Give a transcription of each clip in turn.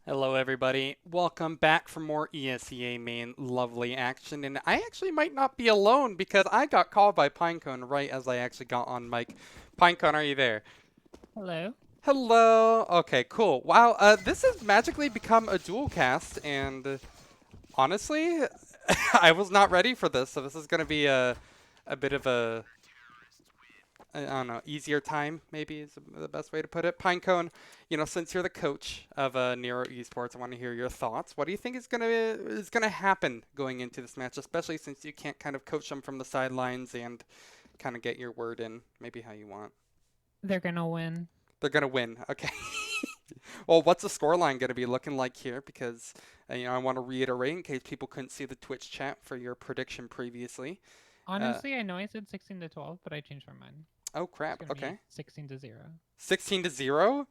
Hello, everybody. Welcome back for more ESEA main lovely action. And I actually might not be alone because I got called by Pinecone right as I actually got on mic. Pinecone, are you there? Hello. Hello. Okay, cool. Wow, this has magically become a dual cast, and honestly, I was not ready for this. So this is going to be a bit of a I don't know, easier time maybe is the best way to put it. Pinecone, since you're the coach of NERO Esports, I want to hear your thoughts. What do you think is gonna happen going into this match, especially since you can't kind of coach them from the sidelines and kind of get your word in, maybe how you want. They're gonna win. They're gonna win. Okay. Well, what's the scoreline gonna be looking like here? Because I want to reiterate in case people couldn't see the Twitch chat for your prediction previously. Uh, Honestly, I know I said 16 to 12, but I changed my mind. oh It's crap. gonna be Okay. 16 to 0. 16 to 0.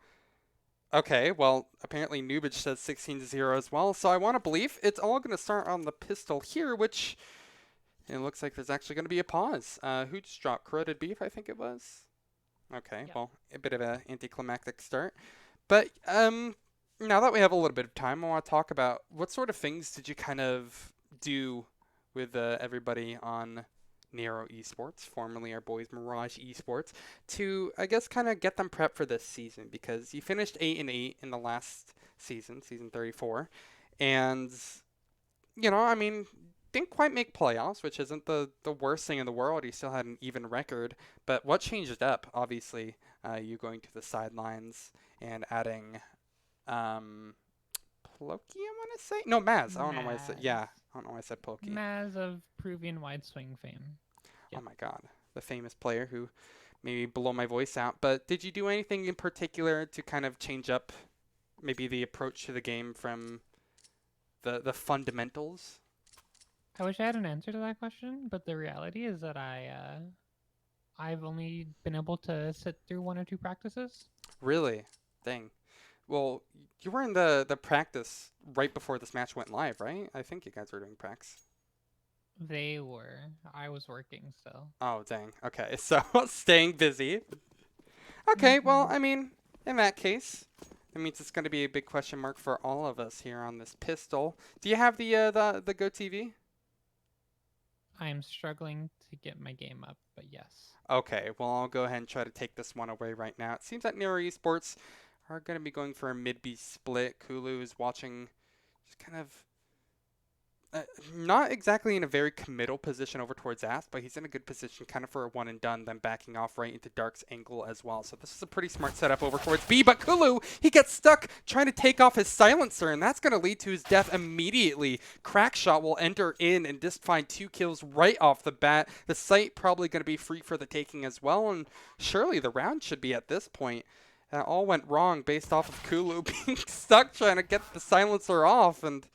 Okay, well, apparently Nubage says 16 to 0 as well, so I want to believe it's all going to start on the pistol here, which it looks like there's actually going to be a pause. Who just dropped? Corroded Beef, I think it was? Okay, Yep. well, a bit of an anticlimactic start. But now that we have a little bit of time, I want to talk about what sort of things did you kind of do with everybody on NERO Esports, formerly our boys Mirage Esports, to I guess kind of get them prepped for this season because you finished 8-8 in the last season, season 34, and I mean, didn't quite make playoffs, which isn't the worst thing in the world. You still had an even record, but what changed up? Obviously, you going to the sidelines and adding um, Ploki, I want to say. No, Maz. I don't know why I said. Maz. Yeah, I don't know why I said Ploki. Maz of Peruvian wide swing fame. Oh Yep. my God, the famous player who maybe blow my voice out. But did you do anything in particular to kind of change up maybe the approach to the game from the fundamentals? I wish I had an answer to that question, but the reality is that I've only been able to sit through one or two practices. Really? Dang. Well, you were in the practice right before this match went live, right? I think you guys were doing pracs. They were. I was working still. Oh, dang. Okay, so staying busy. Okay, well, Mm-hmm. I mean, in that case, it means it's going to be a big question mark for all of us here on this pistol. Do you have the Go TV? I am struggling to get my game up, but yes. Okay, well, I'll go ahead and try to take this one away right now. It seems that NERO Esports are going to be going for a mid-B split. Kulu is watching just kind of uh, not exactly in a very committal position over towards Asp, but he's in a good position kind of for a one and done, then backing off right into Dark's angle as well. So this is a pretty smart setup over towards B, but Kulu, he gets stuck trying to take off his silencer, and that's going to lead to his death immediately. Crackshot will enter in and just find 2 kills right off the bat. The site probably going to be free for the taking as well, and surely the round should be at this point. That all went wrong based off of Kulu being stuck trying to get the silencer off, and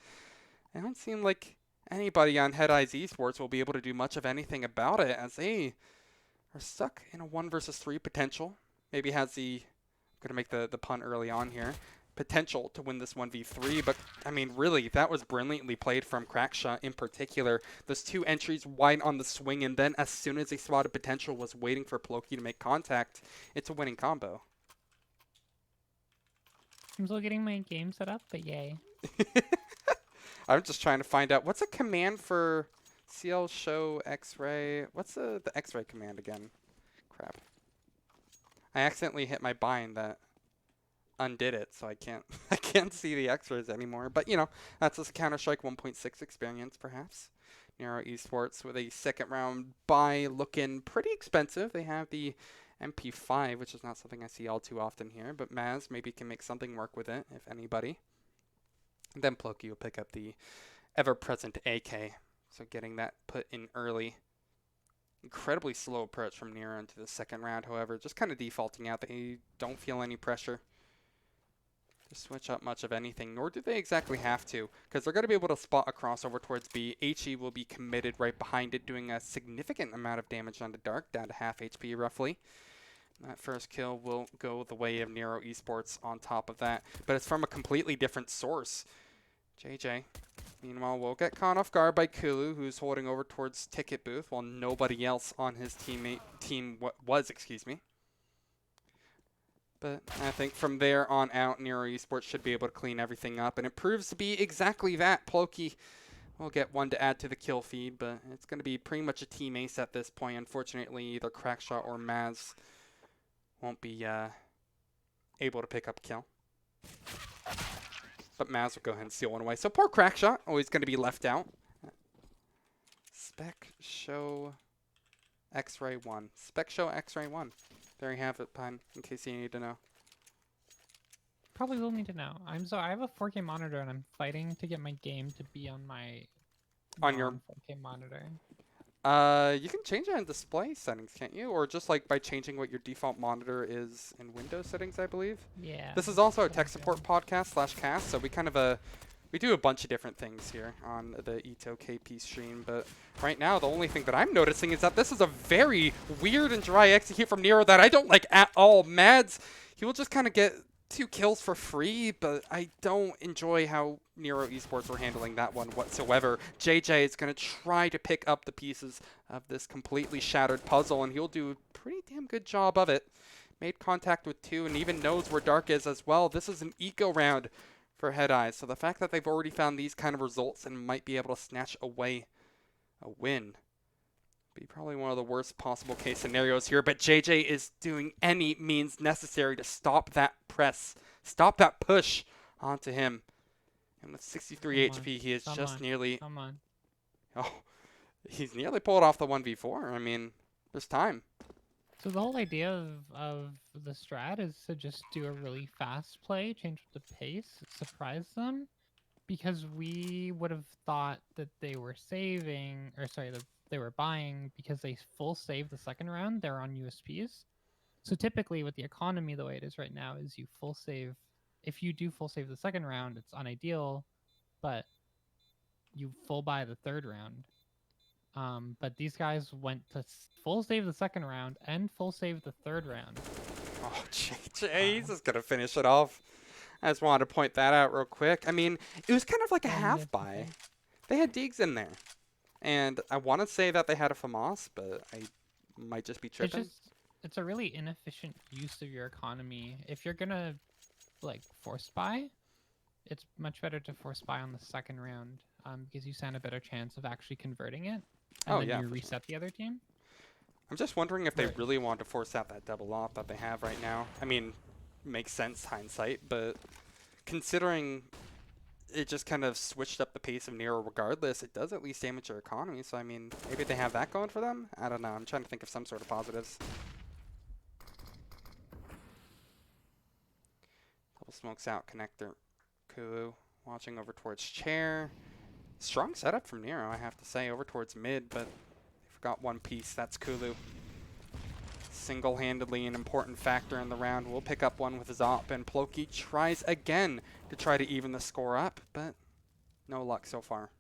it don't seem like anybody on Head Eyes Esports will be able to do much of anything about it as they are stuck in a 1 versus 3 potential. Maybe has the, I'm going to make the pun early on here, potential to win this 1v3, but I mean, really, that was brilliantly played from Crackshot in particular. Those 2 entries wide on the swing, and then as soon as they spotted potential, was waiting for Ploki to make contact. It's a winning combo. I'm still getting my game set up, but yay. I'm just trying to find out what's a command for CL show X-ray. What's the X-ray command again? Crap. I accidentally hit my bind that undid it, so I can't I can't see the X-rays anymore. But that's a Counter-Strike 1.6 experience perhaps. NERO Esports with a second round buy looking pretty expensive. They have the MP5, which is not something I see all too often here, but Maz maybe can make something work with it, if anybody. And then Ploki will pick up the ever-present AK. So getting that put in early. Incredibly slow approach from Nero into the second round, however, just kind of defaulting out. They don't feel any pressure to switch up much of anything, nor do they exactly have to, because they're going to be able to spot a crossover towards B. HE will be committed right behind it, doing a significant amount of damage onto Dark, down to half HP roughly. That first kill will go the way of Nero Esports on top of that, but it's from a completely different source. JJ, meanwhile, will get caught off guard by Kulu, who's holding over towards Ticket Booth, while nobody else on his team was. But But I think from there on out, NERO Esports should be able to clean everything up, and it proves to be exactly that. Ploki will get one to add to the kill feed, but it's going to be pretty much a team ace at this point. Unfortunately, either Crackshot or Maz won't be able to pick up a kill. But Maz will go ahead and steal one away. So poor Crackshot, always going to be left out. Spec Show X-Ray 1. Spec Show X-Ray 1. There you have it, Pine, in case you need to know. Probably will need to know. I have a 4K monitor and I'm fighting to get my game to be on my On your 4K monitor. you can change that in display settings, can't you? Or just like by changing what your default monitor is in Windows settings, I believe. Yeah. This is also a tech support podcast / cast, so we kind of we do a bunch of different things here on the Ito KP stream. But right now, the only thing that I'm noticing is that this is a very weird and dry execute from NERO that I don't like at all. Mads, he will just kind of get 2 kills for free, but I don't enjoy how NERO Esports were handling that one whatsoever. JJ is going to try to pick up the pieces of this completely shattered puzzle, and he'll do a pretty damn good job of it. Made contact with 2 and even knows where Dark is as well. This is an eco round for Head Eyes, so the fact that they've already found these kind of results and might be able to snatch away a win be probably one of the worst possible case scenarios here, but JJ is doing any means necessary to stop that press, stop that push onto him. And with 63 HP, he is just nearly... Come on. Oh, he's nearly pulled off the 1v4. I mean, there's time. So the whole idea of the strat is to just do a really fast play, change the pace, surprise them, because we would have thought that they were saving, or sorry, they were buying because they full save the second round. They're on USPs. So typically with the economy the way it is right now is you full save. If you do full save the second round, it's unideal, but you full buy the third round. But these guys went to full save the second round and full save the third round. Oh, JJ, he's just going to finish it off. I just wanted to point that out real quick. I mean, it was kind of like a half buy. They had Deegs in there. And I want to say that they had a FAMAS, but I might just be tripping. It's a really inefficient use of your economy. If you're going to, like, force buy, it's much better to force buy on the second round because you stand a better chance of actually converting it. And then you reset the other team. I'm just wondering if they really want to force out that double op that they have right now. I mean, makes sense hindsight, but considering it just kind of switched up the pace of NERO regardless, it does at least damage their economy. So, I mean, maybe they have that going for them? I don't know. I'm trying to think of some sort of positives. Double smokes out connector. Kulu watching over towards chair. Strong setup from NERO, I have to say, over towards mid, but they forgot one piece. That's Kulu. Single-handedly an important factor in the round. We'll pick up one with his op, and Ploki tries again to try to even the score up, but no luck so far.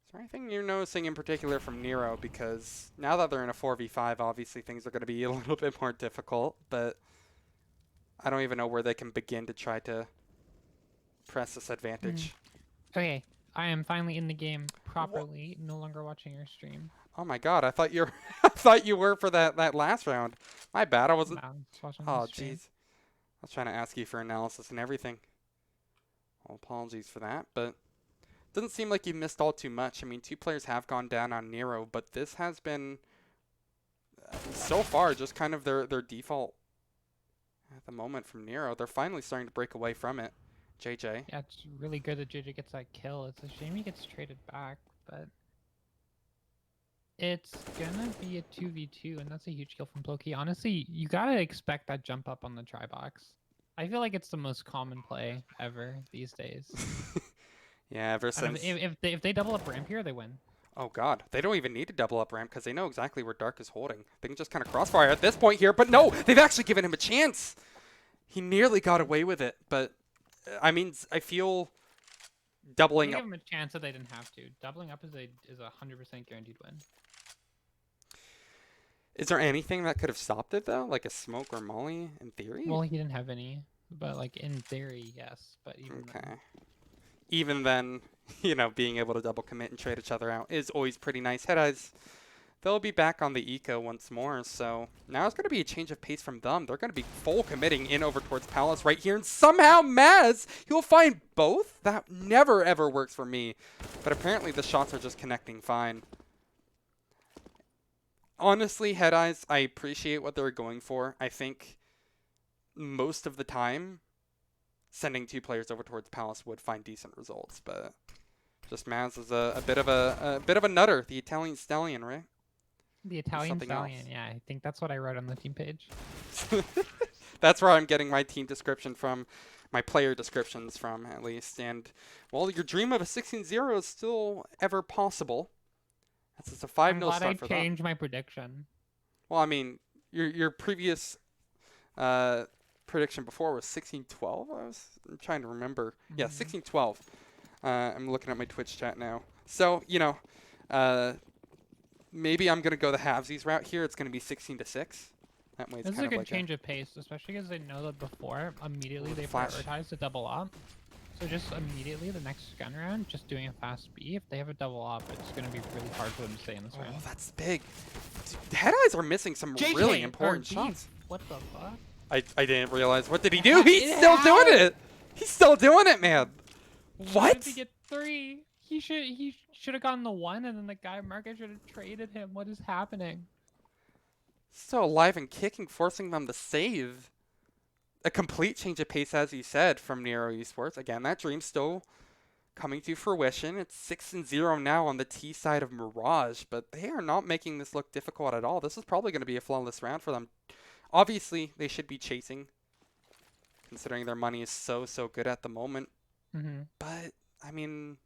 Is there anything you're noticing in particular from NERO? Because now that they're in a 4v5, obviously things are going to be a little bit more difficult, but I don't even know where they can begin to try to press this advantage. Okay, I am finally in the game properly, no longer watching your stream. Oh my god, I thought you were I thought you were for that last round. My bad, I wasn't. No, just watching Oh the stream. jeez. I was trying to ask you for analysis and everything. Well, apologies for that, but doesn't seem like you missed all too much. I mean, 2 players have gone down on NERO, but this has been so far just kind of their default at the moment from NERO. They're finally starting to break away from it. JJ. Yeah, it's really good that JJ gets that kill. It's a shame he gets traded back, but it's gonna be a 2v2, and that's a huge kill from Ploki. Honestly, you gotta expect that jump up on the try box. I feel like it's the most common play ever these days. Yeah, ever since... If they double up ramp here, they win. Oh god, they don't even need to double up ramp because they know exactly where Dark is holding. They can just kind of crossfire at this point here, but no! They've actually given him a chance! He nearly got away with it, but... I mean, I feel doubling up... Give them a chance that they didn't have to. Doubling up is a 100% guaranteed win. Is there anything that could have stopped it, though? Like a smoke or molly, in theory? Well, he didn't have any, but, like, in theory, yes. But even then... Even then, you know, being able to double commit and trade each other out is always pretty nice. Head Eyes they'll be back on the eco once more. So now it's going to be a change of pace from them. They're going to be full committing in over towards Palace right here. And somehow Maz, he'll find both? That never ever works for me. But apparently the shots are just connecting fine. Honestly, Head Eyes, I appreciate what they're going for. I think most of the time, sending 2 players over towards Palace would find decent results. But just Maz is a bit of a nutter, the Italian stallion, right? The Italian something stallion. else. Yeah, I think that's what I wrote on the team page. That's where I'm getting my team description from, my player descriptions from, at least. And, well, your dream of a 16-0 is still ever possible. That's just a 5-0 I'm glad I start for them. changed my prediction. Well, I mean, your previous prediction before was 16-12. I'm trying to remember. Yeah, 16-12. I'm looking at my Twitch chat now. So, you know, maybe I'm going to go the halvesies route here. It's going to be 16-6. That way it's This is kind a of good like change of pace, especially because they know that before, immediately Ooh, they flash. prioritize the double up. So just immediately the next gun round, just doing a fast B. If they have a double up, it's going to be really hard for them to stay in this round. Oh, that's big. Dude, Head Eyes are missing some really important shots. What the fuck? I didn't realize. What did he do? He's still doing it. He's still doing it, man. What? Did he get 3? He should have gotten the 1, and then the guy market should have traded him. What is happening? Still alive and kicking, forcing them to save. A complete change of pace, as you said, from NERO Esports. Again, that dream's still coming to fruition. It's 6-0 now on the T side of Mirage, but they are not making this look difficult at all. This is probably going to be a flawless round for them. Obviously, they should be chasing, considering their money is so good at the moment. But, I mean,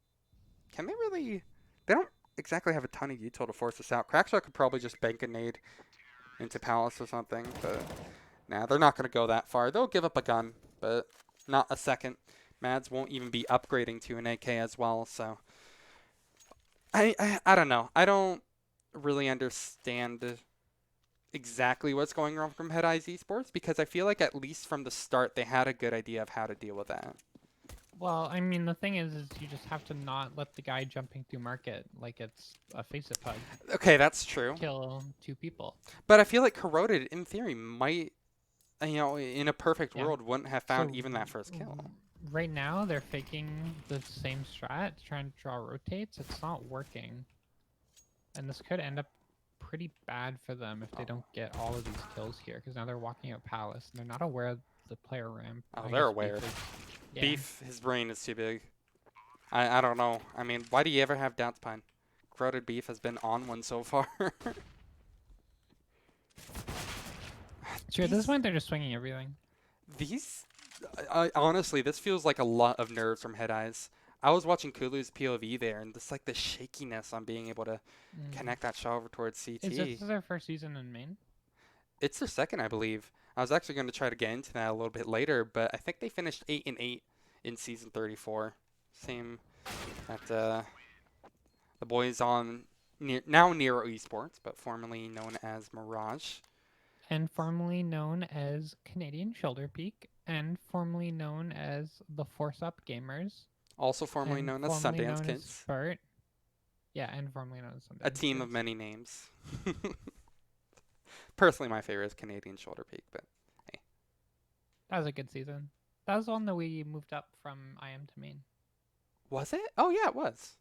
can they really... They don't exactly have a ton of util to force this out. Crackshot could probably just bank a nade into Palace or something, but... Nah, they're not going to go that far. They'll give up a gun, but not a second. Mads won't even be upgrading to an AK as well, so... I don't know. I don't really understand exactly what's going wrong from Head Eyes Esports, because I feel like at least from the start they had a good idea of how to deal with that. Well, I mean, the thing is you just have to not let the guy jumping through market like it's a face-it pug Okay, that's true. kill 2 people. But I feel like Corroded, in theory, might, you know, in a perfect world, wouldn't have found even that first kill. Right now, they're faking the same strat, trying to draw rotates. It's not working. And this could end up pretty bad for them if they don't get all of these kills here, because now they're walking out Palace, and they're not aware of the player ramp. Oh, they're aware. Beef, his brain is too big. I don't know. I mean, why do you ever have doubts, Pine? Corroded Beef has been on one so far. Sure, at this point, they're just swinging everything. These, honestly, this feels like a lot of nerves from Head Eyes. I was watching Kulu's POV there, and just like the shakiness on being able to connect that shot over towards CT. Is this their first season in main? It's their second, I believe. I was actually going to try to get into that a little bit later, but I think they finished 8-8 in season 34. Same at the boys on now NERO Esports, but formerly known as Mirage. And formerly known as Canadian Shoulder Peak, and formerly known as the Force Up Gamers. Also formerly known as Sundance Kids. Spurt. Yeah, and formerly known as Sundance A team Kids. of many names. Personally, my favorite is Canadian Shoulder Peak, but hey. That was a good season. That was one that we moved up from IM to main. Was it? Oh, yeah, it was.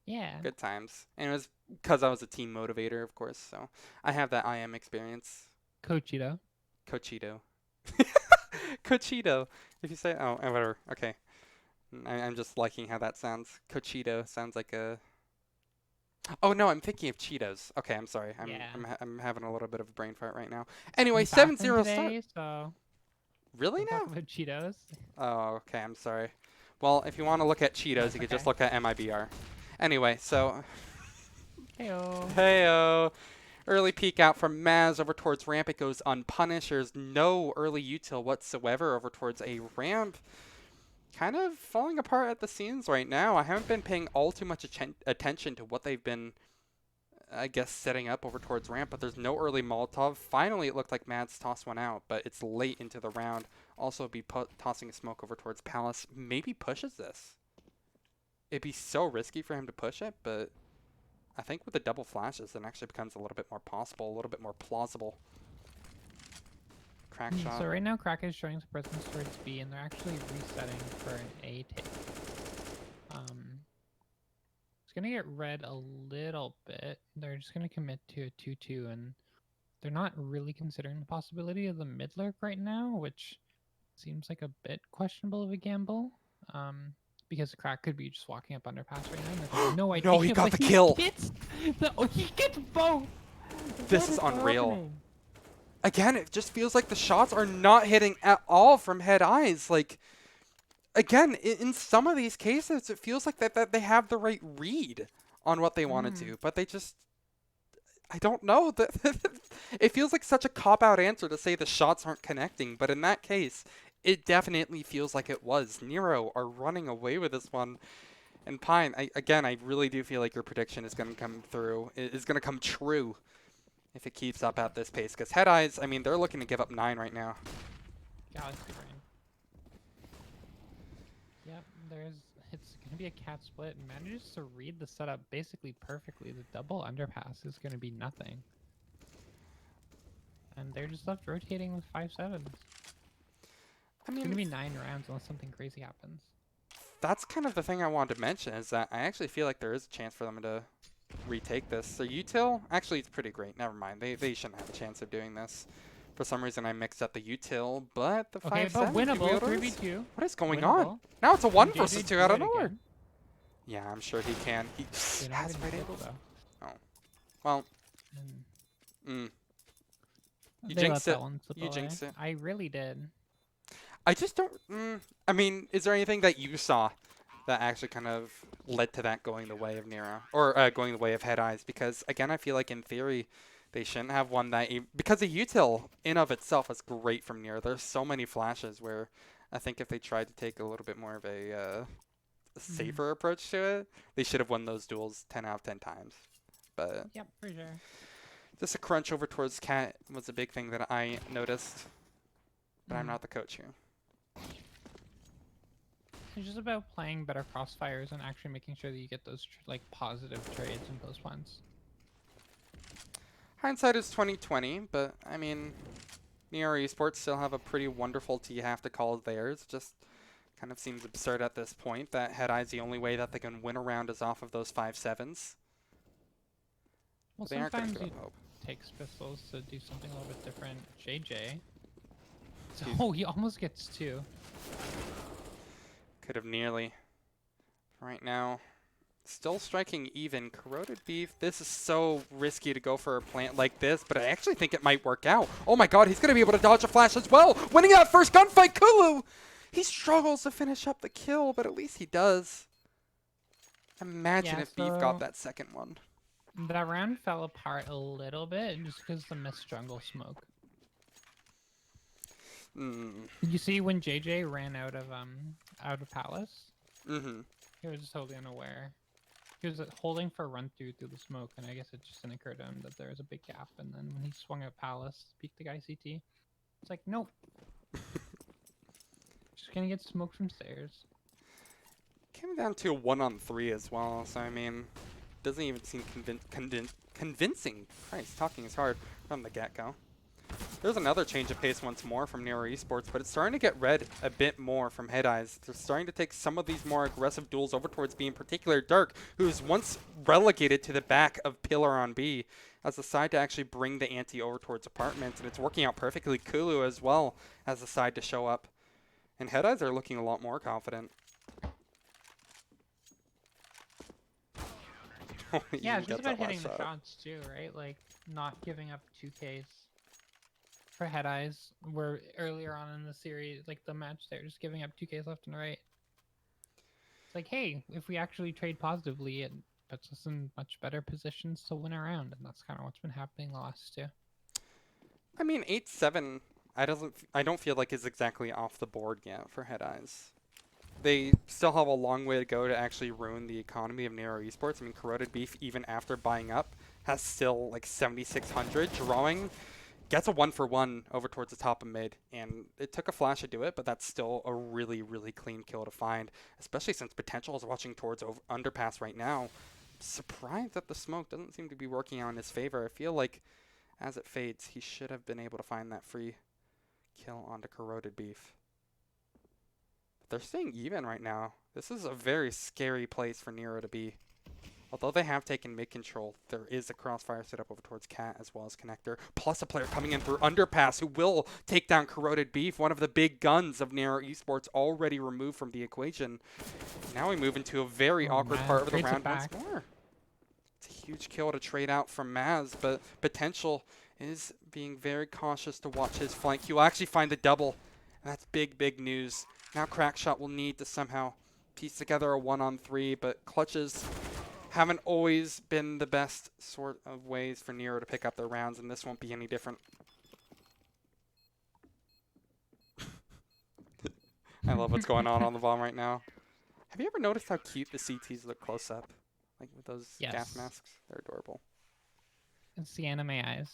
Yeah. Good times. And it was because I was a team motivator, of course, so I have that IM experience. Cochito. Cochito. Cochito. If you say, oh, whatever. Okay. I'm just liking how that sounds. Cochito sounds like a... Oh, no, I'm thinking of Cheetos. Okay, I'm sorry. I'm having a little bit of a brain fart right now. Anyway, 7-0 start. So Really now? talk about Cheetos. Oh, okay, I'm sorry. Well, if you want to look at Cheetos, you could just look at MIBR. Anyway, so... Heyo. Heyo. Early peek out from Maz over towards ramp. It goes unpunished. There's no early util whatsoever over towards a ramp. Kind of falling apart at the seams right now. I haven't been paying all too much attention to what they've been, I guess, setting up over towards ramp, but there's no early Molotov. Finally, it looked like Mads tossed one out, but it's late into the round. Also be tossing a smoke over towards Palace. Maybe pushes this. It'd be so risky for him to push it, but I think with the double flashes, it actually becomes a little bit more possible, a little bit more plausible. Crack shot. So right now, Crack is showing some presence towards B, and they're actually resetting for an A take. It's gonna get red a little bit. They're just gonna commit to a 2-2, and they're not really considering the possibility of the mid lurk right now, which seems like a bit questionable of a gamble. Because Crack could be just walking up underpass right now, and they have no idea. No, he got the but kill. He gets both. This is unreal. Again, it just feels like the shots are not hitting at all from head eyes. Like, again, in some of these cases, it feels like that they have the right read on what they want to do, but they just, I don't know. It feels like such a cop-out answer to say the shots aren't connecting, but in that case, it definitely feels like it was. NERO are running away with this one. And Pine, I really do feel like your prediction is going to come through. It is going to come true if it keeps up at this pace. Because Head Eyes, I mean, they're looking to give up 9 right now. Galaxy Brain. Yep, it's going to be a cat split. Manages to read the setup basically perfectly. The double underpass is going to be nothing. And they're just left rotating with 5-7s. I mean, it's going to be 9 rounds unless something crazy happens. That's kind of the thing I wanted to mention, is that I actually feel like there is a chance for them to retake this. So util, actually it's pretty great. Never mind. They shouldn't have a chance of doing this. For some reason I mixed up the util, but the 5-7 but winnable, wielders? 3v2. What is going Winnable. on? Now it's a 1 JJ versus 2 do out of it nowhere. again. Yeah, I'm sure he can. He They don't has have right any angle. gold, Oh. Well, and you they jinxed let it. that one slip You away. jinxed it. I really did. I just don't. I mean, is there anything that you saw that actually kind of led to that going the way of NERO, or going the way of Head Eyes? Because again, I feel like in theory, they shouldn't have won that. Because the util in of itself is great from NERO. There's so many flashes where I think if they tried to take a little bit more of a safer approach to it, they should have won those duels 10 out of 10 times. But Yep, for sure. just a crunch over towards Cat was a big thing that I noticed. But I'm not the coach here. It's just about playing better crossfires and actually making sure that you get those positive trades and those ones. Hindsight is 2020, but I mean, NERO Esports still have a pretty wonderful T have to call theirs. Just kind of seems absurd at this point that Head Eye's the only way that they can win a round is off of those 5-7s. Well, They aren't going to sometimes give up hope. takes pistols to do something a little bit different. JJ. Oh, he almost gets 2. Could have nearly. Right now, still striking even. Corroded Beef. This is so risky to go for a plant like this, but I actually think it might work out. Oh my god, he's going to be able to dodge a flash as well. Winning that first gunfight, Kulu! He struggles to finish up the kill, but at least he does. Imagine if Beef got that second one. That round fell apart a little bit just because the missed jungle smoke. You see when JJ ran out of Palace? He was totally unaware. He was holding for run through the smoke, and I guess it just didn't occur to him that there was a big gap. And then when he swung at Palace, peeked the guy CT. It's like, nope. Just gonna get smoked from stairs. Came down to a 1-on-3 as well, so I mean, doesn't even seem convincing. Christ, talking is hard from the get-go. There's another change of pace once more from NERO Esports, but it's starting to get red a bit more from Head Eyes. They're starting to take some of these more aggressive duels over towards B, in particular Dirk, who's once relegated to the back of Pillar on B, as the side to actually bring the ante over towards Apartments, and it's working out perfectly. Kulu as well as the side to show up. And Head Eyes are looking a lot more confident. Yeah, it's just about hitting the shots too, right? Like, not giving up 2Ks. For Head Eyes, where earlier on in the series, like the match, they're just giving up 2Ks left and right. It's like, hey, if we actually trade positively, it puts us in much better positions to win a round, and that's kind of what's been happening the last 2. I mean, 8-7, I don't feel like is exactly off the board yet for Head Eyes. They still have a long way to go to actually ruin the economy of NERO Esports. I mean, Corroded Beef, even after buying up, has still like 7,600 drawing. Gets a 1-for-1 over towards the top of mid, and it took a flash to do it, but that's still a really, really clean kill to find, especially since Potential is watching towards underpass right now. surprised that the smoke doesn't seem to be working out in his favor. I feel like as it fades, he should have been able to find that free kill onto corroded beef. But they're staying even right now. This is a very scary place for NERO to be. Although they have taken mid control, there is a crossfire set up over towards Cat as well as Connector, plus a player coming in through Underpass who will take down Corroded Beef, one of the big guns of NERO Esports, already removed from the equation. Now we move into a very awkward part of the round once more. It's a huge kill to trade out from Maz, but Potential is being very cautious to watch his flank. He will actually find the double, and that's big, big news. Now Crackshot will need to somehow piece together a 1-on-3, but clutches haven't always been the best sort of ways for NERO to pick up their rounds, and this won't be any different. I love what's going on the bomb right now. Have you ever noticed how cute the CTs look close up? Like with those gas masks? They're adorable. It's the anime eyes.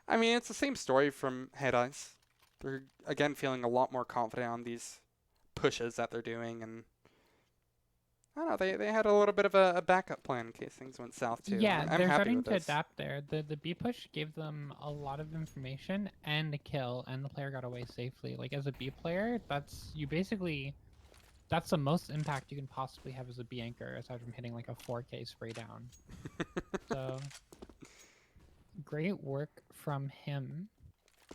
I mean, it's the same story from Head Eyes. They're, again, feeling a lot more confident on these pushes that they're doing, and I don't know, they had a little bit of a backup plan in case things went south too. Yeah, I'm they're happy starting with to this. adapt there. The B push gave them a lot of information and a kill, and the player got away safely. Like as a B player, that's the most impact you can possibly have as a B anchor, aside from hitting like a 4K spray down. So great work from him.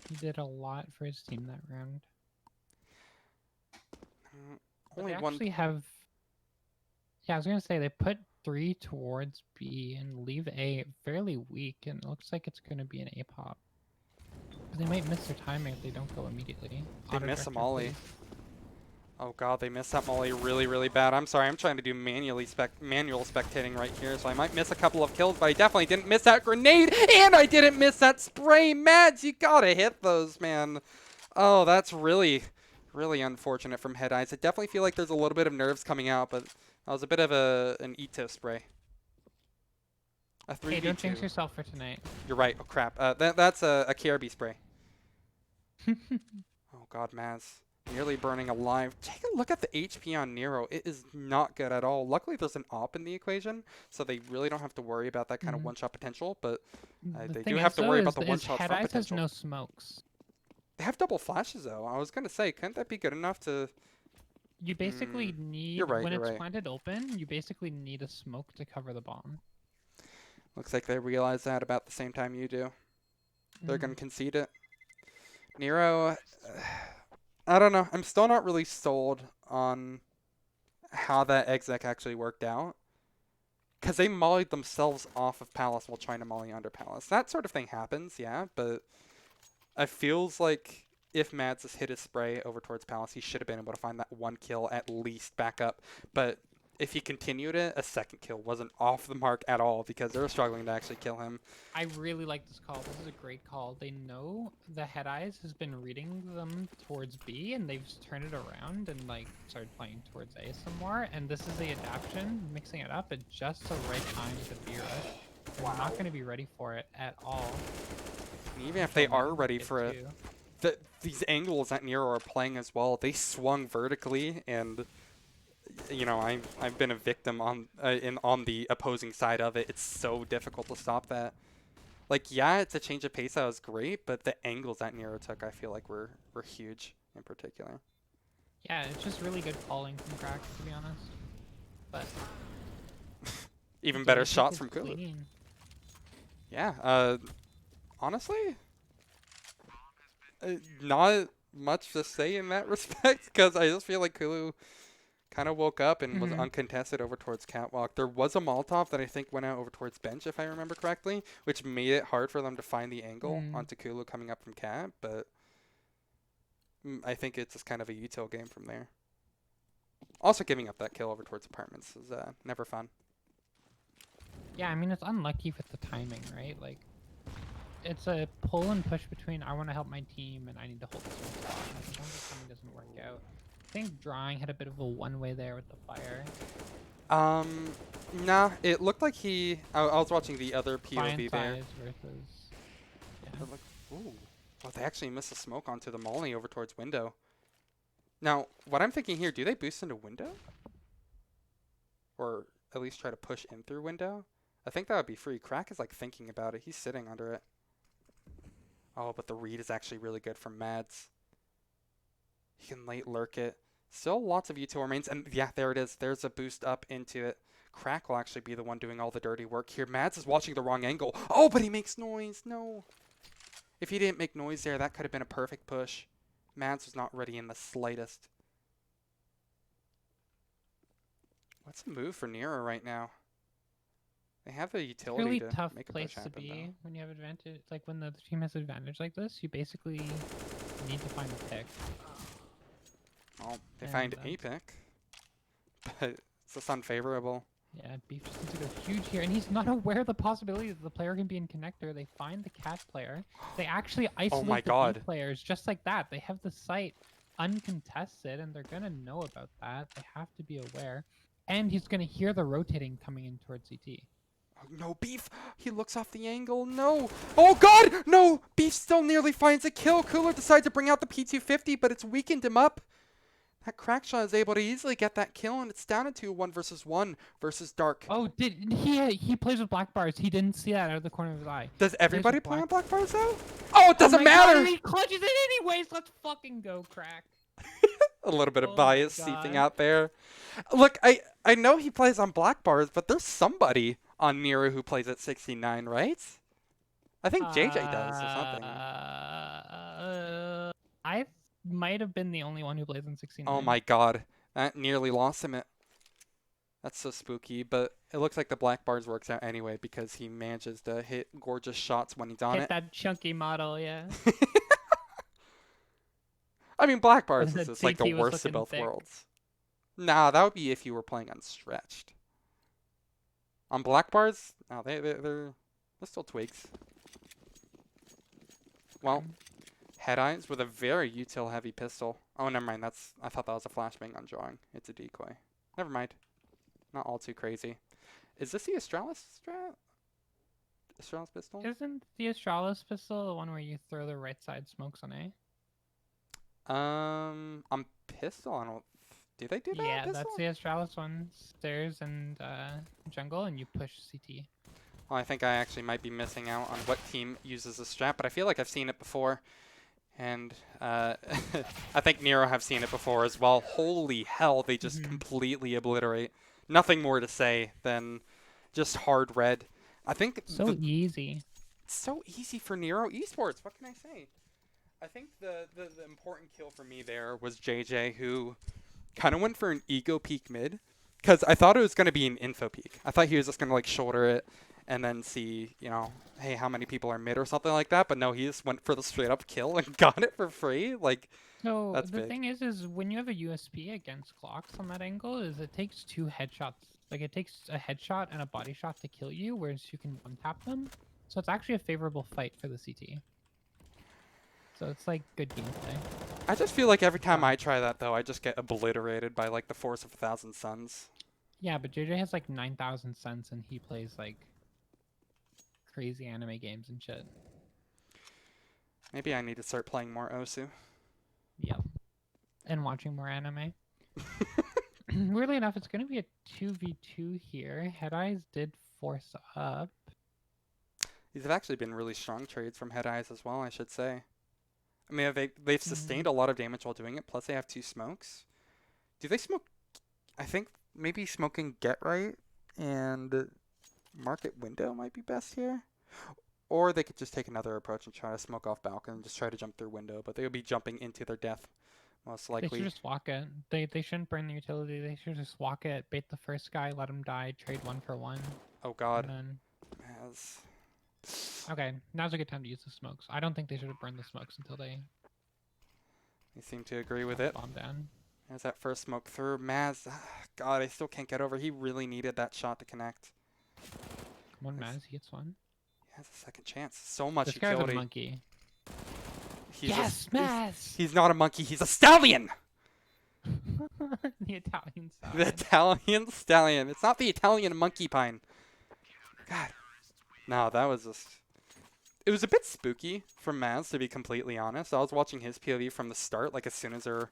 He did a lot for his team that round. Only they one. actually have. Yeah, I was gonna say they put 3 towards B and leave A fairly weak, and it looks like it's gonna be an A pop. But they might miss their timing if they don't go immediately. They miss a molly. Oh god, they missed that molly really, really bad. I'm sorry, I'm trying to do manual spectating right here, so I might miss a couple of kills, but I definitely didn't miss that grenade, and I didn't miss that spray. Mads, you gotta hit those, man. Oh, that's really, really unfortunate from Head Eyes. I definitely feel like there's a little bit of nerves coming out, but that was a bit of an Ito spray. A 3v2. Hey, don't jinx yourself for tonight. You're right. Oh, crap. That's a KRB spray. Oh, God, Maz. Nearly burning alive. Take a look at the HP on NERO. It is not good at all. Luckily, there's an AWP in the equation, so they really don't have to worry about that kind of one-shot potential, but they do have to worry about the one-shot from potential. Head Eyes has no smokes. They have double flashes, though. I was going to say, couldn't that be good enough to... You basically need, when it's planted open, you basically need a smoke to cover the bomb. Looks like they realize that about the same time you do. They're going to concede it. NERO, I don't know. I'm still not really sold on how that exec actually worked out. Because they mollied themselves off of Palace while trying to molly under Palace. That sort of thing happens, yeah, but it feels like if Mads has hit his spray over towards Palace, he should have been able to find that one kill at least back up. But if he continued it, a second kill wasn't off the mark at all because they were struggling to actually kill him. I really like this call. This is a great call. They know the Head Eyes has been reading them towards B, and they've turned it around and like started playing towards A some more. And this is the adaptation, mixing it up at just the right time to B rush. They're not going to be ready for it at all. And even if they are ready for it, these angles that NERO are playing as well, they swung vertically, and you know, I've been a victim on the opposing side of it. It's so difficult to stop that. Like, yeah, it's a change of pace that was great, but the angles that NERO took, I feel like were huge in particular. Yeah, it's just really good calling from Crack, to be honest. But even better shots from Kulu. Yeah, honestly, not much to say in that respect, because I just feel like Kulu kind of woke up and was uncontested over towards Catwalk. There was a Molotov that I think went out over towards Bench, if I remember correctly, which made it hard for them to find the angle onto Kulu coming up from Cat, but I think it's just kind of a util game from there. Also, giving up that kill over towards Apartments is never fun. Yeah, I mean, it's unlucky with the timing, right? Like, it's a pull and push between I want to help my team and I need to hold this one spot. And sometimes the timing doesn't work out. I think Drawing had a bit of a one-way there with the fire. Nah, it looked like he... I was watching the other POV there. Versus, yeah. Ooh. Oh, they actually missed a smoke onto the molly over towards window. Now, what I'm thinking here, do they boost into window? or at least try to push in through window. I think that would be free. Crack is like thinking about it. He's sitting under it. Oh, but the read is actually really good from Mads. He can late lurk it. Still lots of util remains. And yeah, there it is. There's a boost up into it. Crack will actually be the one doing all the dirty work here. Mads is watching the wrong angle. Oh, but he makes noise. No. If he didn't make noise there, that could have been a perfect push. Mads was not ready in the slightest. What's the move for NERO right now? They have the It's a utility really to tough make a place push happen, to be though. when you have advantage. Like when the other team has advantage like this, you basically need to find a pick. Well, they And find a pick, but it's just unfavorable. Yeah, Beef just needs to go huge here, and he's not aware of the possibility that the player can be in connector. They find the cat player. They actually isolate my the God. B players just like that. They have the site uncontested, and they're gonna know about that. They have to be aware. And he's gonna hear the rotating coming in towards CT. Oh, no, Beef! He looks off the angle. No! Oh, God! No! Beef still nearly finds a kill. Cooler decides to bring out the P250, but it's weakened him up. That crack shot is able to easily get that kill, and it's down to 1 versus 1 versus Dark. Oh, did he plays with black bars? He didn't see that out of the corner of his eye. Does He plays everybody with play on black- Black Bars, though? Oh, it doesn't my God, matter! he clutches it anyways. Let's fucking go, Crack. A little bit of Oh my bias seeping God. out there. Look, I know he plays on Black Bars, but there's somebody on NERO who plays at 69, right? I think JJ does or something. I might have been the only one who plays in 69. Oh my God, that nearly lost him. That's so spooky, but it looks like the Black Bars works out anyway because he manages to hit gorgeous shots when he's on Hit it. that chunky model, yeah. I mean, Black Bars The is just like the CT was worst of looking both thick. worlds. Nah, that would be if you were playing unstretched. On Black Bars, no, they're still twigs. Well, Head Eyes with a very util heavy pistol. Oh, never mind. I thought that was a flashbang on drawing. It's a decoy. Never mind. Not all too crazy. Is this the Astralis strat? Astralis pistol? Isn't the Astralis pistol the one where you throw the right side smokes on A? On pistol, I don't. Do they do that? Yeah, on that's pistol? the Astralis one. Stairs and jungle, and you push CT. Well, I think I actually might be missing out on what team uses this strat, but I feel like I've seen it before. And I think NERO have seen it before as well. Holy hell, they just completely obliterate. Nothing more to say than just hard red. I think So easy. it's so easy for NERO Esports. What can I say? I think the important kill for me there was JJ, who kind of went for an ego peek mid. Because I thought it was going to be an info peek. I thought he was just going to like shoulder it and then see, you know, hey, how many people are mid or something like that. But no, he just went for the straight up kill and got it for free. Like, So that's the big. thing is when you have a USP against clocks on that angle, is it takes 2 headshots. Like it takes a headshot and a body shot to kill you, whereas you can one tap them. So it's actually a favorable fight for the CT. So it's like good gameplay. I just feel like every time I try that, though, I just get obliterated by like the force of 1,000 suns. Yeah, but JJ has like 9,000 cents and he plays like crazy anime games and shit. Maybe I need to start playing more Osu. Yep. And watching more anime. Weirdly enough, it's going to be a 2v2 here. Head Eyes did force up. These have actually been really strong trades from Head Eyes as well, I should say. I mean, they've sustained a lot of damage while doing it, plus they have 2 smokes. Do they smoke? I think maybe smoking Get Right and Market Window might be best here. Or they could just take another approach and try to smoke off balcony and just try to jump through window, but they would be jumping into their death, most They likely. should just walk it. They shouldn't burn the utility. They should just walk it, bait the first guy, let him die, trade 1 for 1. Oh god. And As... then... Okay, now's a good time to use the smokes. I don't think they should have burned the smokes until they You seem to agree with it. bomb down. There's that first smoke through. Maz, god, I still can't get over. He really needed that shot to connect. Come on, Maz, he gets one. He has a second chance. So much This guy's utility. a monkey. He's Yes, Maz! he's not a monkey. He's a stallion. The Italian style. The Italian stallion. It's not the Italian monkey pine. God. No, that was just... It was a bit spooky from Maz, to be completely honest. I was watching his POV from the start, like as soon as they're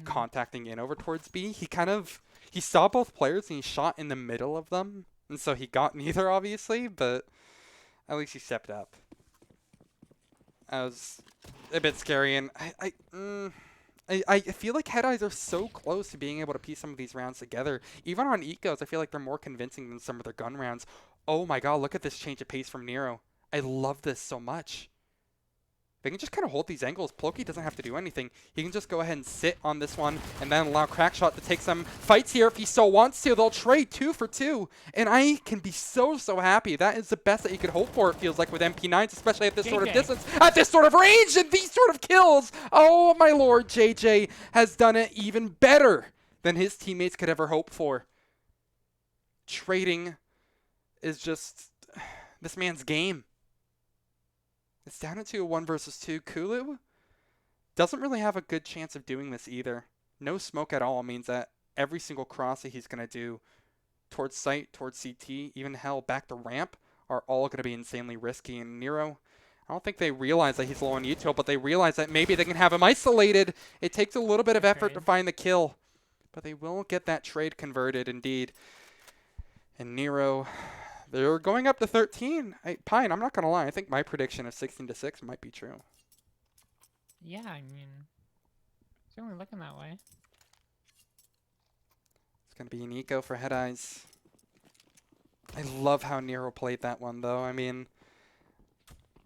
contacting in over towards B. He saw both players and he shot in the middle of them. And so he got neither, obviously, but at least he stepped up. That was a bit scary, and I feel like Head Eyes are so close to being able to piece some of these rounds together. Even on ecos, I feel like they're more convincing than some of their gun rounds. Oh my god, look at this change of pace from NERO. I love this so much. They can just kind of hold these angles. Ploki doesn't have to do anything. He can just go ahead and sit on this one and then allow Crackshot to take some fights here if he so wants to. They'll trade 2 for 2. And I can be so happy. That is the best that you could hope for, it feels like, with MP9s, especially at this sort of distance, at this sort of range, and these sort of kills. Oh, my lord, JJ has done it even better than his teammates could ever hope for. Trading is just this man's game. It's down to a 1 versus 2. Kulu doesn't really have a good chance of doing this either. No smoke at all means that every single cross that he's going to do towards site, towards CT, even hell back to ramp, are all going to be insanely risky. And NERO, I don't think they realize that he's low on util, but they realize that maybe they can have him isolated. It takes a little bit of effort to find the kill, but they will get that trade converted indeed. And NERO, they're going up to 13. Pine, I'm not going to lie. I think my prediction of 16-6 might be true. Yeah, I mean, it's only looking that way. It's going to be an eco for Head Eyes. I love how NERO played that one, though. I mean,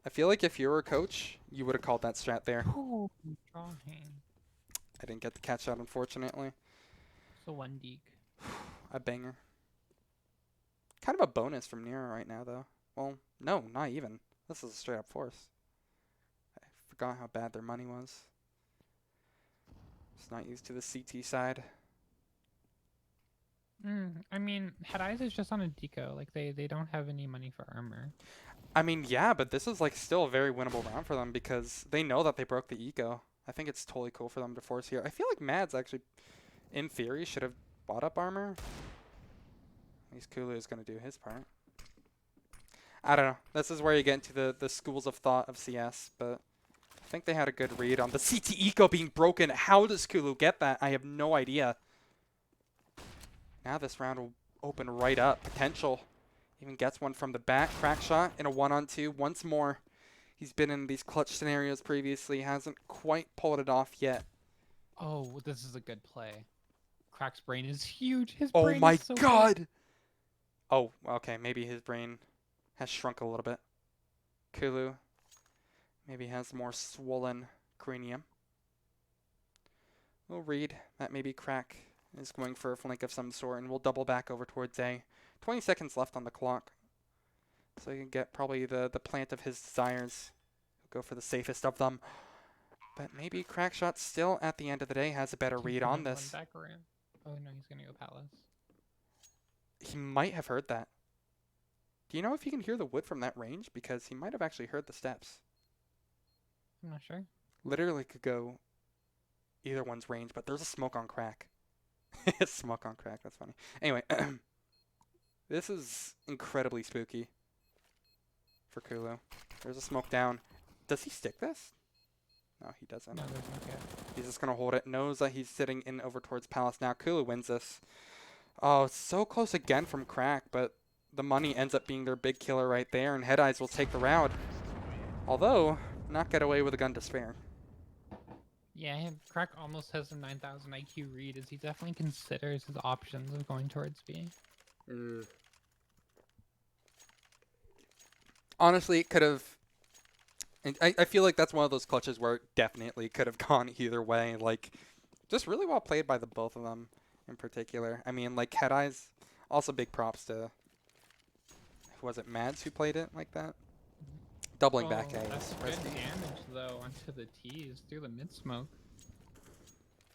I feel like if you were a coach, you would have called that strat there. Oh, drawing. I didn't get the catch out, unfortunately. So 1 deke. A banger. Kind of a bonus from NERO right now, though. Well, no, not even. This is a straight up force. I forgot how bad their money was. It's not used to the CT side. I mean, Head Eyes is just on a deco. Like, they don't have any money for armor. I mean, yeah, but this is like still a very winnable round for them because they know that they broke the eco. I think it's totally cool for them to force here. I feel like Mads actually, in theory, should have bought up armor. At least Kulu is going to do his part. I don't know. This is where you get into the schools of thought of CS, but I think they had a good read on the CT eco being broken. How does Kulu get that? I have no idea. Now this round will open right up. Potential. Even gets one from the back. Crack shot in a 1-on-2 once more. He's been in these clutch scenarios previously. Hasn't quite pulled it off yet. Oh, this is a good play. Crack's brain is huge. His Oh brain my is so god! big. Oh, okay. Maybe his brain has shrunk a little bit. Kulu maybe has more swollen cranium. We'll read that maybe Crack is going for a flank of some sort, and we'll double back over towards A. 20 seconds left on the clock. So you can get probably the plant of his desires. Go for the safest of them. But maybe Crackshot still, at the end of the day, has a better read on this. Back around. Oh, no, he's going to go Palace. He might have heard that. Do you know if he can hear the wood from that range? Because he might have actually heard the steps. I'm not sure. Literally could go either one's range, but there's a smoke on Crack. Smoke on Crack, that's funny. Anyway, this is incredibly spooky for Kulu. There's a smoke down. Does he stick this? No, he doesn't. No, there's no good. He's just going to hold it. Knows that he's sitting in over towards Palace now. Kulu wins this. Oh, it's so close again from Crack, but the money ends up being their big killer right there, and Head Eyes will take the round. Although, not get away with a gun to spare. Yeah, Crack almost has a 9,000 IQ read, as he definitely considers his options of going towards B. Honestly, it could have... I feel like that's one of those clutches where it definitely could have gone either way. Like, just really well played by the both of them in particular. I mean, like, Head Eyes, also big props to... Was it Mads who played it like that? Doubling back A. That's good damage, though, onto the T's through the mid-smoke.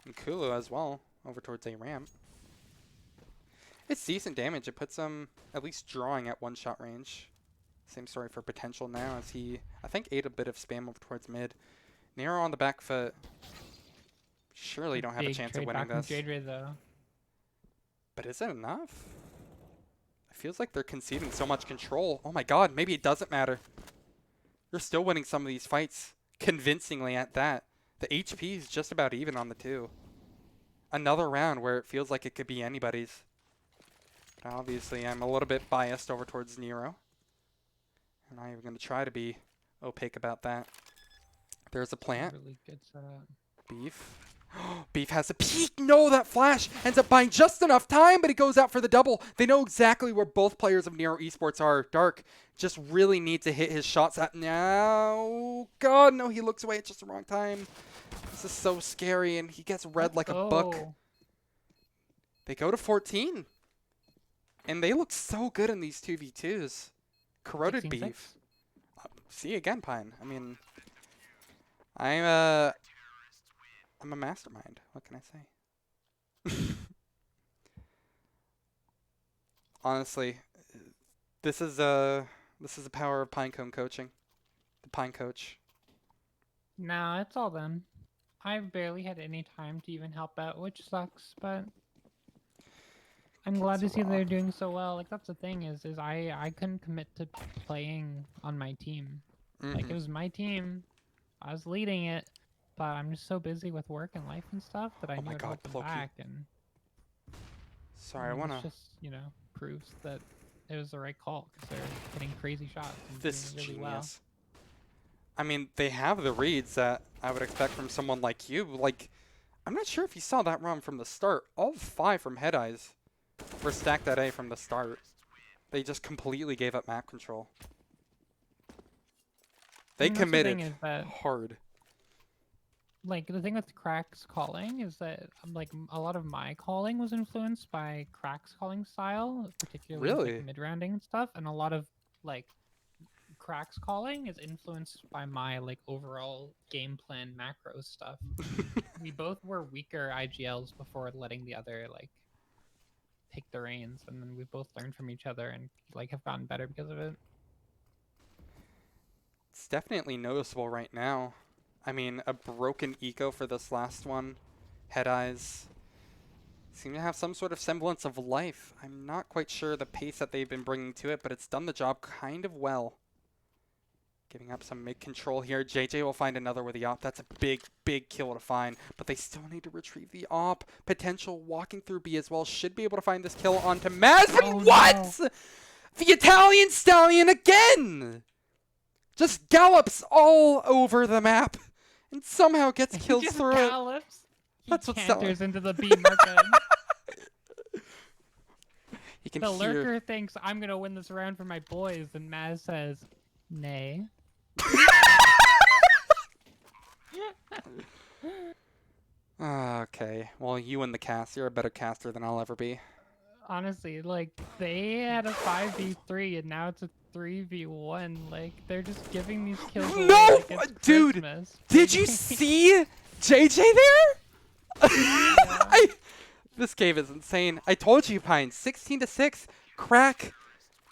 And Kulu as well, over towards A ramp. It's decent damage. It puts him at least drawing at one-shot range. Same story for Potential now, as he, I think, ate a bit of spam over towards mid. NERO on the back foot. Surely don't have a chance of winning this. JJ, though. But is it enough? It feels like they're conceding so much control. Oh my god, maybe it doesn't matter. You're still winning some of these fights convincingly at that. The HP is just about even on the two. another round where it feels like it could be anybody's. But obviously, I'm a little bit biased over towards NERO. I'm not even going to try to be opaque about that. There's a plant. Really good setup. Beef. Beef has a peek. No, that flash ends up buying just enough time, but he goes out for the double. They know exactly where both players of NERO Esports are. Dark just really needs to hit his shots at now. God, no, he looks away at just the wrong time. This is so scary, and he gets red like a book. They go to 14. And they look so good in these 2v2s. Corroded 16-6? Beef. See again, Pine. I mean, I'm a mastermind. What can I say? Honestly, this is the power of Pinecone coaching. The Pine coach. Nah, it's all them. I've barely had any time to even help out, which sucks, but I'm glad to see they're doing so well. Like, that's the thing is I couldn't commit to playing on my team. Like, it was my team. I was leading it, but I'm just so busy with work and life and stuff that I knew I'd hold them back. And sorry, I mean, it's just, you know, proves that it was the right call because they're hitting crazy shots and this doing is really genius. well. I mean, they have the reads that I would expect from someone like you. Like, I'm not sure if you saw that run from the start. All 5 from Head Eyes were stacked at A from the start. They just completely gave up map control. They committed hard. Like, the thing with Crack's calling is that, like, a lot of my calling was influenced by Crack's calling style, particularly like, mid-rounding and stuff, and a lot of, like, Crack's calling is influenced by my, like, overall game plan macro stuff. We both were weaker IGLs before letting the other, like, take the reins, and then we both learned from each other and, like, have gotten better because of it. It's definitely noticeable right now. I mean, a broken eco for this last one. Head Eyes seem to have some sort of semblance of life. I'm not quite sure the pace that they've been bringing to it, but it's done the job kind of well. Giving up some mid-control here. JJ will find another with the op. That's a big, big kill to find, but they still need to retrieve the op. Potential walking through B as well. Should be able to find this kill onto Maz. And what? No. The Italian Stallion again! Just gallops all over the map and somehow gets kills through gallops. It. That's what canters into the B market. You can the lurker thinks I'm gonna win this round for my boys, and Maz says, "Nay." Okay, well, you and the cast, you're a better caster than I'll ever be. Honestly, like, they had a 5v3 and now it's a 3v1. Like, they're just giving these kills away. No, like dude, Christmas. Did you see JJ there? Yeah. This game is insane. I told you, Pine. 16-6. Crack.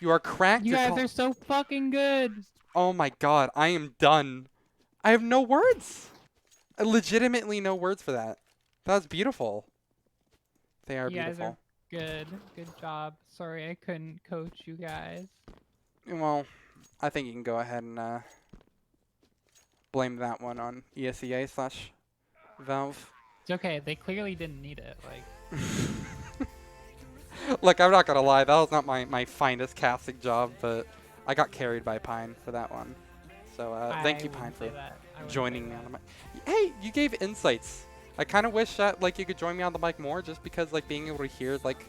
You are cracked. You guys are so fucking good. Oh my god, I am done. I have no words. Legitimately no words for that. That was beautiful. They are beautiful. Guys are good. Good job. Sorry I couldn't coach you guys. Well, I think you can go ahead and blame that one on ESEA/Valve. It's okay. They clearly didn't need it. Like. Look, I'm not gonna lie. That was not my finest casting job, but I got carried by Pine for that one. So thank you, Pine, for joining me on the mic. Hey, you gave insights. I kind of wish that like you could join me on the mic more, just because like being able to hear like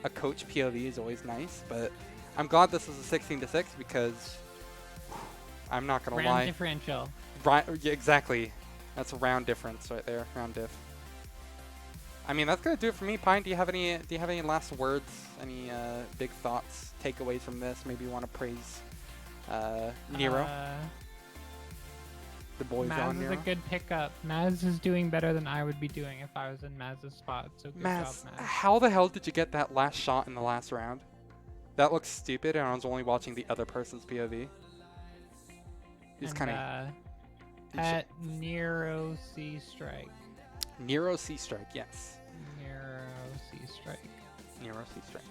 a coach POV is always nice. But I'm glad this is a 16-6 because I'm not gonna lie. Round differential. Right, yeah, exactly. That's a round difference right there. Round diff. I mean, that's gonna do it for me. Pine, do you have any last words? Any big thoughts, takeaways from this? Maybe you want to praise NERO. The boys on NERO. Maz is a good pickup. Maz is doing better than I would be doing if I was in Maz's spot. So good job, Maz. How the hell did you get that last shot in the last round? That looks stupid, and I was only watching the other person's POV. He's kind of at NERO C Strike. NERO C Strike, yes. NERO C Strike. NERO C Strike.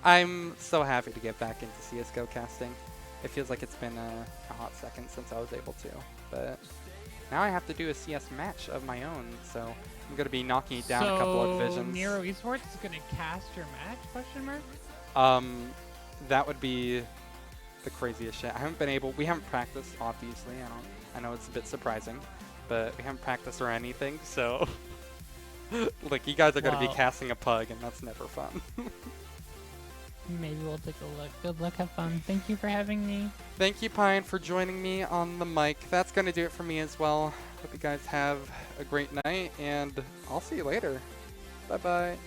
I'm so happy to get back into CSGO casting. It feels like it's been a hot second since I was able to, but Now I have to do a CS match of my own, so I'm gonna be knocking down a couple of So divisions. NERO Esports is gonna cast your match? Question mark. That would be the craziest shit. I haven't been able. We haven't practiced, obviously. I know it's a bit surprising, but we haven't practiced or anything. So, like, you guys are gonna be Well, casting a pug, and that's never fun. maybe we'll take a look. Good luck, have fun. Thank you for having me. Thank you, Pine, for joining me on the mic. That's gonna do it for me as well. Hope you guys have a great night, and I'll see you later. Bye bye.